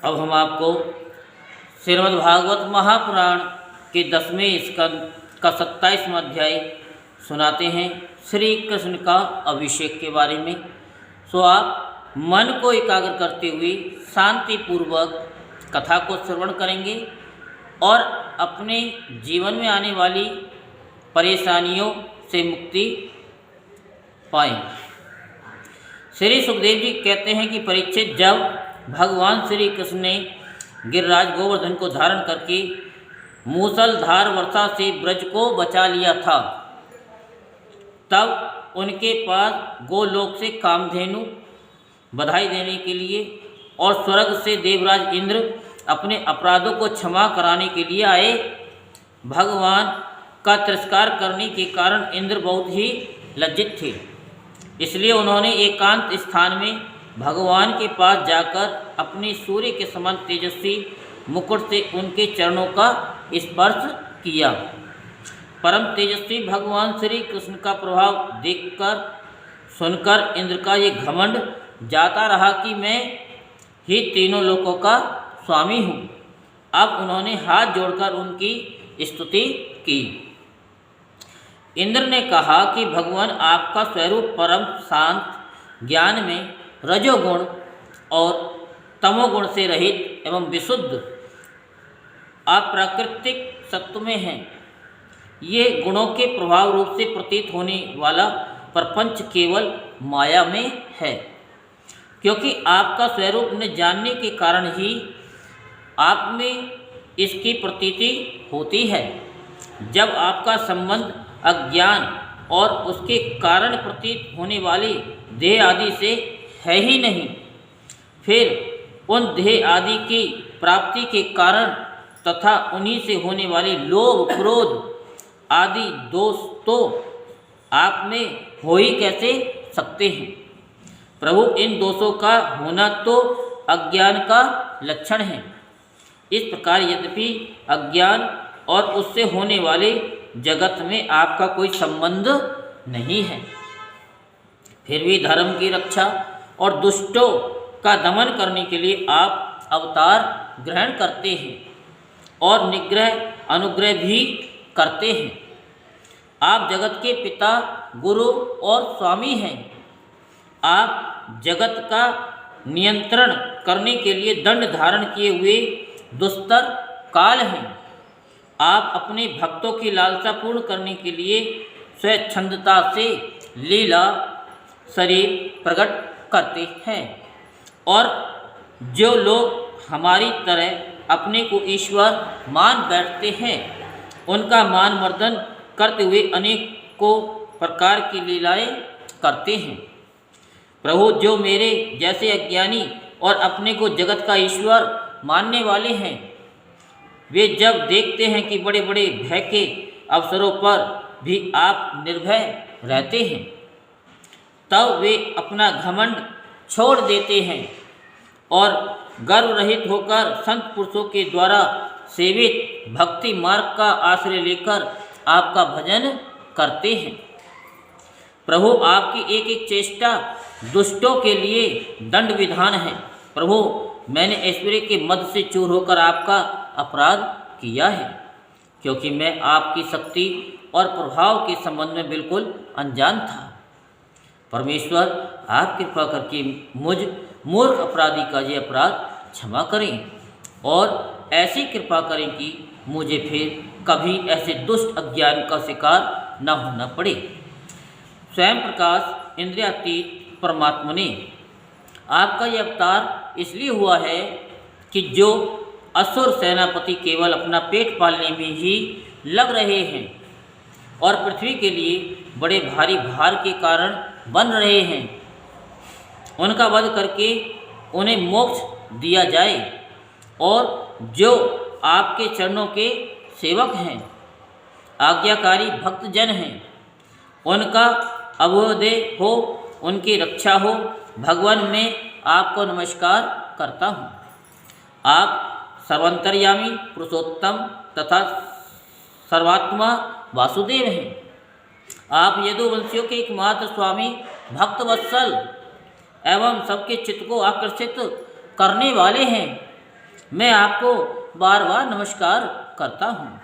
अब हम आपको श्रीमद्भागवत महापुराण के 10वें स्कंद का 27वां अध्याय सुनाते हैं, श्री कृष्ण का अभिषेक के बारे में। सो आप मन को एकाग्र करते हुए शांतिपूर्वक कथा को श्रवण करेंगे और अपने जीवन में आने वाली परेशानियों से मुक्ति पाएंगे। श्री सुखदेव जी कहते हैं कि परीक्षित, जब भगवान श्री कृष्ण ने गिरिराज गोवर्धन को धारण करके मूसलधार वर्षा से ब्रज को बचा लिया था, तब उनके पास गोलोक से कामधेनु बधाई देने के लिए और स्वर्ग से देवराज इंद्र अपने अपराधों को क्षमा कराने के लिए आए। भगवान का तिरस्कार करने के कारण इंद्र बहुत ही लज्जित थे, इसलिए उन्होंने एकांत स्थान में भगवान के पास जाकर अपने सूर्य के समान तेजस्वी मुकुट से उनके चरणों का स्पर्श किया। परम तेजस्वी भगवान श्री कृष्ण का प्रभाव देखकर सुनकर इंद्र का ये घमंड जाता रहा कि मैं ही तीनों लोकों का स्वामी हूँ। अब उन्होंने हाथ जोड़कर उनकी स्तुति की। इंद्र ने कहा कि भगवान, आपका स्वरूप परम शांत, ज्ञान में रजोगुण और तमोगुण से रहित एवं विशुद्ध अप्राकृतिक सत्व में है। ये गुणों के प्रभाव रूप से प्रतीत होने वाला प्रपंच केवल माया में है, क्योंकि आपका स्वरूप न जानने के कारण ही आप में इसकी प्रतीति होती है। जब आपका संबंध अज्ञान और उसके कारण प्रतीत होने वाली देह आदि से है ही नहीं, फिर उन देह आदि की प्राप्ति के कारण तथा उन्हीं से होने वाली लोभ, क्रोध आदि दोष तो आप में हो ही कैसे सकते हैं। प्रभु, इन दोषों का होना तो अज्ञान का लक्षण है। इस प्रकार यद्यपि अज्ञान और उससे होने वाले जगत में आपका कोई संबंध नहीं है, फिर भी धर्म की रक्षा और दुष्टों का दमन करने के लिए आप अवतार ग्रहण करते हैं और निग्रह अनुग्रह भी करते हैं। आप जगत के पिता, गुरु और स्वामी हैं। आप जगत का नियंत्रण करने के लिए दंड धारण किए हुए दुस्तर काल हैं। आप अपने भक्तों की लालसा पूर्ण करने के लिए स्वच्छंदता से लीला शरीर प्रकट करते हैं, और जो लोग हमारी तरह अपने को ईश्वर मान बैठते हैं, उनका मान मर्दन करते हुए अनेकों प्रकार की लीलाएं करते हैं। प्रभु, जो मेरे जैसे अज्ञानी और अपने को जगत का ईश्वर मानने वाले हैं, वे जब देखते हैं कि बड़े बड़े भय के अवसरों पर भी आप निर्भय रहते हैं, तब वे अपना घमंड छोड़ देते हैं और गर्व रहित होकर संत पुरुषों के द्वारा सेवित भक्ति मार्ग का आश्रय लेकर आपका भजन करते हैं। प्रभु, आपकी एक एक चेष्टा दुष्टों के लिए दंड विधान है। प्रभु, मैंने ऐश्वर्य के मद से चूर होकर आपका अपराध किया है, क्योंकि मैं आपकी शक्ति और प्रभाव के संबंध में बिल्कुल अनजान था। परमेश्वर, आप कृपा करके मुझ मूर्ख अपराधी का ये अपराध क्षमा करें और ऐसी कृपा करें कि मुझे फिर कभी ऐसे दुष्ट अज्ञान का शिकार न होना पड़े। स्वयं प्रकाश इंद्रियातीत परमात्मा ने आपका यह अवतार इसलिए हुआ है कि जो असुर सेनापति केवल अपना पेट पालने में ही लग रहे हैं और पृथ्वी के लिए बड़े भारी भार के कारण बन रहे हैं, उनका वध करके उन्हें मोक्ष दिया जाए, और जो आपके चरणों के सेवक हैं, आज्ञाकारी भक्तजन हैं, उनका अभ्युदय हो, उनकी रक्षा हो। भगवान, मैं आपको नमस्कार करता हूँ। आप सर्वांतर्यामी पुरुषोत्तम तथा सर्वात्मा वासुदेव हैं। आप यदुवंशियों के एकमात्र स्वामी, भक्तवत्सल एवं सबके चित्त को आकर्षित करने वाले हैं। मैं आपको बार बार नमस्कार करता हूँ।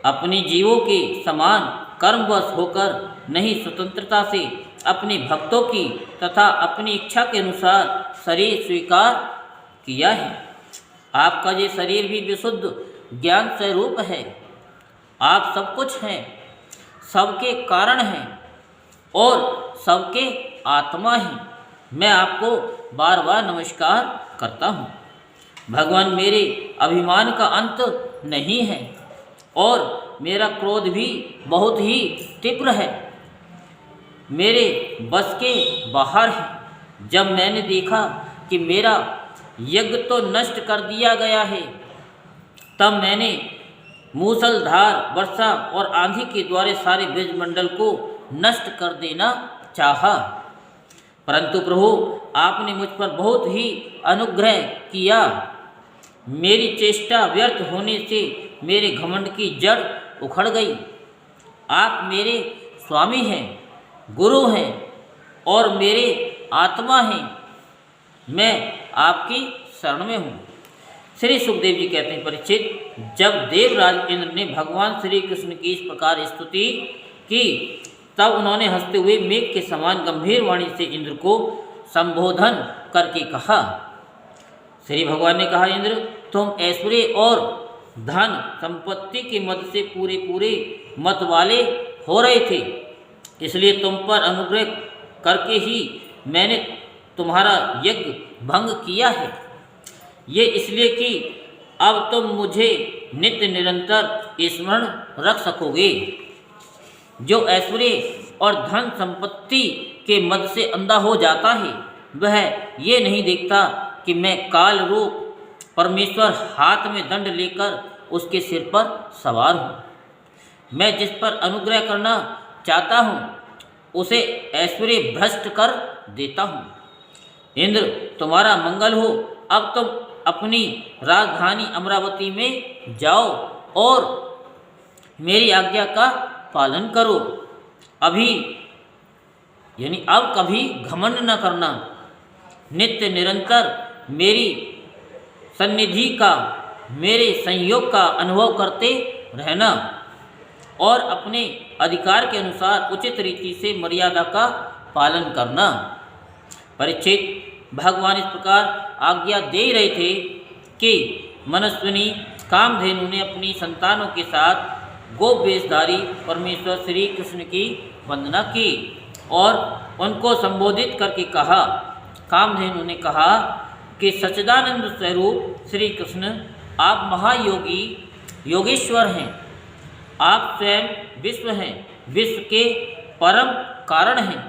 अपने जीवों के समान कर्मवश होकर नहीं, स्वतंत्रता से अपने भक्तों की तथा अपनी इच्छा के अनुसार शरीर स्वीकार किया है। आपका ये शरीर भी विशुद्ध ज्ञान स्वरूप है। आप सब कुछ हैं, सबके कारण हैं और सबके आत्मा हैं। मैं आपको बार बार नमस्कार करता हूँ। भगवान, मेरे अभिमान का अंत नहीं है और मेरा क्रोध भी बहुत ही तीव्र है, मेरे बस के बाहर है। जब मैंने देखा कि मेरा यज्ञ तो नष्ट कर दिया गया है, तब मैंने मूसलधार वर्षा और आंधी के द्वारा सारे ब्रजमंडल को नष्ट कर देना चाहा, परंतु प्रभु आपने मुझ पर बहुत ही अनुग्रह किया। मेरी चेष्टा व्यर्थ होने से मेरे घमंड की जड़ उखड़ गई। आप मेरे स्वामी हैं, गुरु हैं और मेरे आत्मा हैं। मैं आपकी शरण में हूँ। श्री सुखदेव जी कहते हैं, परीक्षित, जब देवराज इंद्र ने भगवान श्री कृष्ण की इस प्रकार स्तुति की, तब उन्होंने हंसते हुए मेघ के समान गंभीर वाणी से इंद्र को संबोधन करके कहा। श्री भगवान ने कहा, इंद्र, तुम ऐश्वर्य और धन संपत्ति के मद से पूरे पूरे मत वाले हो रहे थे, इसलिए तुम पर अनुग्रह करके ही मैंने तुम्हारा यज्ञ भंग किया है। ये इसलिए कि अब तुम मुझे नित्य निरंतर स्मरण रख सकोगे। जो ऐश्वर्य और धन संपत्ति के मद से अंधा हो जाता है, वह ये नहीं देखता कि मैं काल रूप परमेश्वर हाथ में दंड लेकर उसके सिर पर सवार हूँ। मैं जिस पर अनुग्रह करना चाहता हूँ, उसे ऐश्वर्य भ्रष्ट कर देता हूँ। इंद्र, तुम्हारा मंगल हो। अब तुम अपनी राजधानी अमरावती में जाओ और मेरी आज्ञा का पालन करो। अभी यानी अब कभी घमंड न करना। नित्य निरंतर मेरी सन्निधि का, मेरे संयोग का अनुभव करते रहना और अपने अधिकार के अनुसार उचित रीति से मर्यादा का पालन करना। परीक्षित, भगवान इस प्रकार आज्ञा दे रहे थे कि मनस्विनी कामधेनु ने अपनी संतानों के साथ गोवेशधारी परमेश्वर श्री कृष्ण की वंदना की और उनको संबोधित करके कहा। कामधेनु ने कहा कि सच्चिदानंद स्वरूप श्री कृष्ण, आप महायोगी योगेश्वर हैं। आप स्वयं विश्व हैं, विश्व के परम कारण हैं,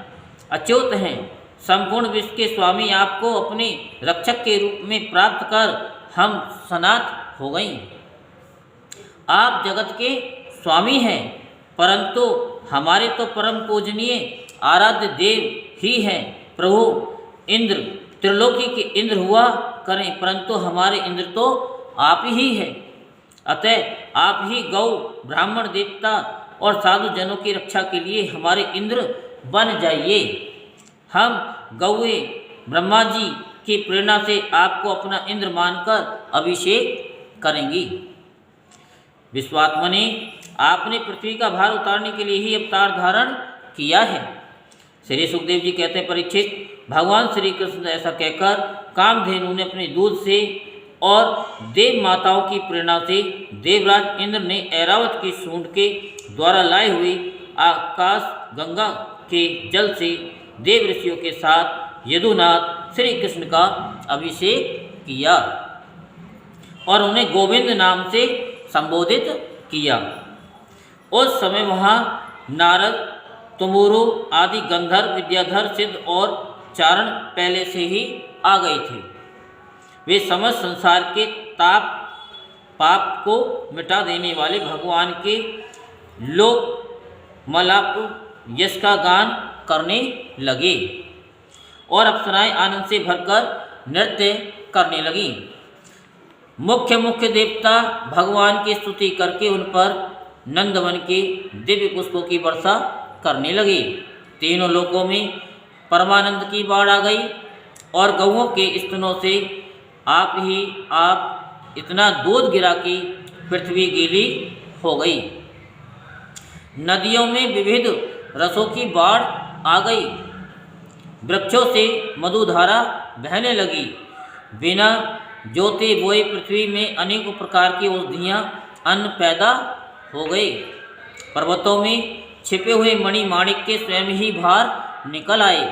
अच्युत हैं। संपूर्ण विश्व के स्वामी आपको अपने रक्षक के रूप में प्राप्त कर हम सनात हो गई। आप जगत के स्वामी हैं, परंतु हमारे तो परम पूजनीय आराध्य देव ही हैं। प्रभु इंद्र त्रिलोकी के इंद्र हुआ करें, परंतु हमारे इंद्र तो आप ही हैं। अतः आप ही गौ, ब्राह्मण, देवता और साधु जनों की रक्षा के लिए हमारे इंद्र बन जाइए। हम गौए ब्रह्मा जी की प्रेरणा से आपको अपना इंद्र मानकर अभिषेक करेंगी। विश्वात्मा ने, आपने पृथ्वी का भार उतारने के लिए ही अवतार धारण किया है। श्री सुखदेव जी कहते हैं, परीक्षित, भगवान श्री कृष्ण ऐसा कहकर कामधेनु ने अपने दूध से और देव माताओं की प्रेरणा से देवराज इंद्र ने ऐरावत की सूंड के द्वारा लाए हुए आकाश गंगा के जल से देव ऋषियों के साथ यदुनाथ श्री कृष्ण का अभिषेक किया और उन्हें गोविंद नाम से संबोधित किया। उस समय वहाँ नारद, तुमुरु आदि गंधर्व, विद्याधर, सिद्ध और चारण पहले से ही आ गए थे। वे समस्त संसार के ताप पाप को मिटा देने वाले भगवान के लोक मलाप यश का गान करने लगे और अप्सराएं आनंद से भरकर नृत्य करने लगी। मुख्य मुख्य देवता भगवान की स्तुति करके उन पर नंदवन के दिव्य पुष्पों की वर्षा करने लगे। तीनों लोकों में परमानंद की बाढ़ आ गई और गौओं के स्तनों से आप इतना दूध गिरा कि पृथ्वी गीली हो गई। नदियों में विविध रसों की बाढ़ आ गई, वृक्षों से मधुधारा बहने लगी, बिना जोते बोए पृथ्वी में अनेक प्रकार की औषधियाँ अन्न पैदा हो गए। पर्वतों में छिपे हुए मणि माणिक के स्वयं ही बाहर निकल आए।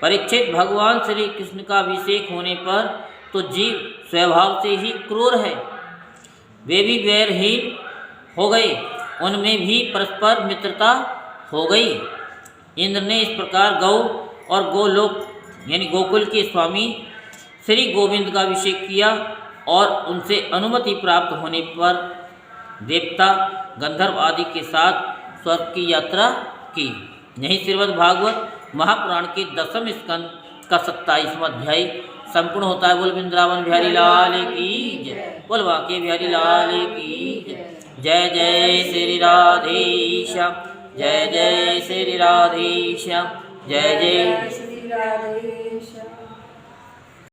परीक्षित, भगवान श्री कृष्ण का अभिषेक होने पर तो जीव स्वभाव से ही क्रूर है, वे भी वैरहीन हो गए, उनमें भी परस्पर मित्रता हो गई। इंद्र ने इस प्रकार गौ और गोलोक यानी गोकुल के स्वामी श्री गोविंद का अभिषेक किया और उनसे अनुमति प्राप्त होने पर देवता गंधर्व आदि के साथ स्वर्ग की यात्रा की। यही श्रीमद् भागवत महापुराण के 10वें स्कंद का 27वां अध्याय संपूर्ण होता है। बोल वृंदावन बिहारी लाल की जय, बोल बांके बिहारी लाल की जय। जय जय श्री राधेश्याम, जय जय श्री राधेश्याम, जय जय श्री राधेश्याम।